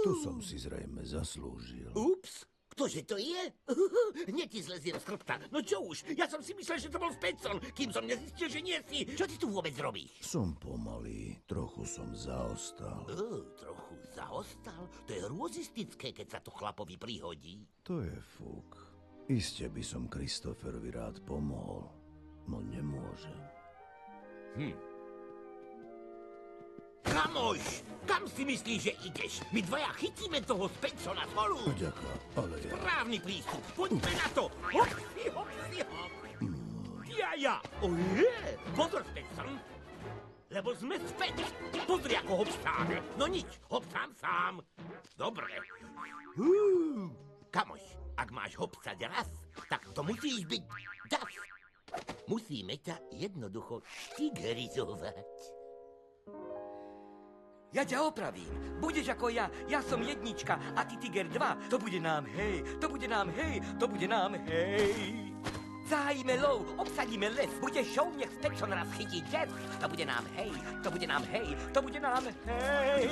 To som si zrejme zaslúžil. Ups, ktože to je? Hneď ti zleziem z chrbta. No čo už, ja som si myslel, že to bol Spätson, kým som nezistil, že nie si. Čo ty tu vôbec robíš? Som pomalý, trochu som zaostal. Trochu zaostal? To je hrôzistické, keď sa to chlapovi prihodí. To je fuk. Iste by som Kristoferovi rád pomohol, no nemôžem. Kamoš, kam si myslíš, že ideš? My dvaja chytíme toho Spätsona spolu. Ďaká, ale ja... Správny prístup, poďme na to. Hopsi, hopsi, hop. Ja. Oje, pozor, Spätson. Lebo sme späť. Pozri, ako hopsáme. No nič, hopsám sám. Dobre. Kamoš, ak máš hopsať raz, tak to musíš byť das. Musíme ťa jednoducho tigerizovať. Ja ťa opravím. Budeš ako ja. Ja som jednička a ty Tiger 2. To bude nám hej. To bude nám hej. To bude nám hej. Zahájime lov, obsadíme les. Bude show, nech Spätson raz chytí jazz. To bude nám hej. To bude nám hej. To bude nám hej.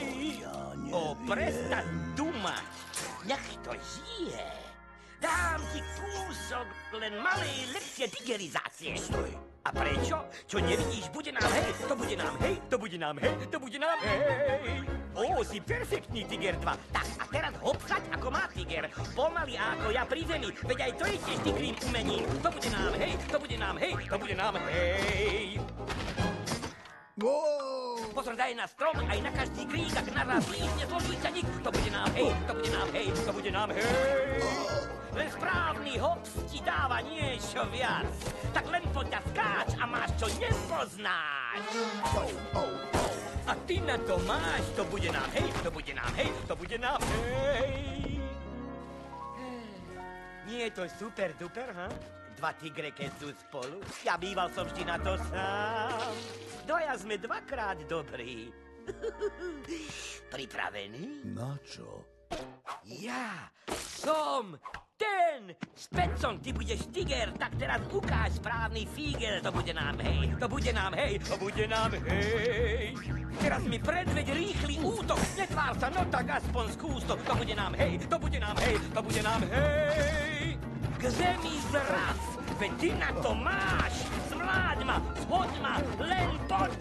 Prestaň dumať. Nech to žije. Dám ti kúsok len malej lepšie tigerizácie. Stoj. A prečo? Čo nevidíš? Bude nám hej, to bude nám hej, to bude nám hej, to bude nám hej. Si perfektný, Tiger 2. Tak a teraz hopsať, ako má Tiger. Pomaly ako ja pri zemi, veď aj to je tiež tigrým umením. To bude nám hej, to bude nám hej, to bude nám hej. Pozor, daj na strom, aj na každý krík, ak naraz lízne zložícaník. To bude nám hej, to bude nám hej, to bude nám hej. Len správny hops ti dáva niečo viac. Tak len poď a skáč a máš, čo nepoznáš. A ty na to máš, to bude nám hej, to bude nám hej, to bude nám hej. Nie je to super duper, ha? Dva tigre, keď sú spolu. Ja býval som vždy na to sám. Dvaja sme dvakrát dobrí. Pripravený? Na čo? Ja som ten Spätson, ty budeš Tiger, tak teraz ukáž správny fígel. To bude nám hej, to bude nám hej, to bude nám hej. Teraz mi predveď rýchly útok, netvár sa, no tak aspoň skús to. To bude nám hej, to bude nám hej, to bude nám hej. K zemi zraz, veď ty na to máš. Zvláď ma, zhoď ma, len poď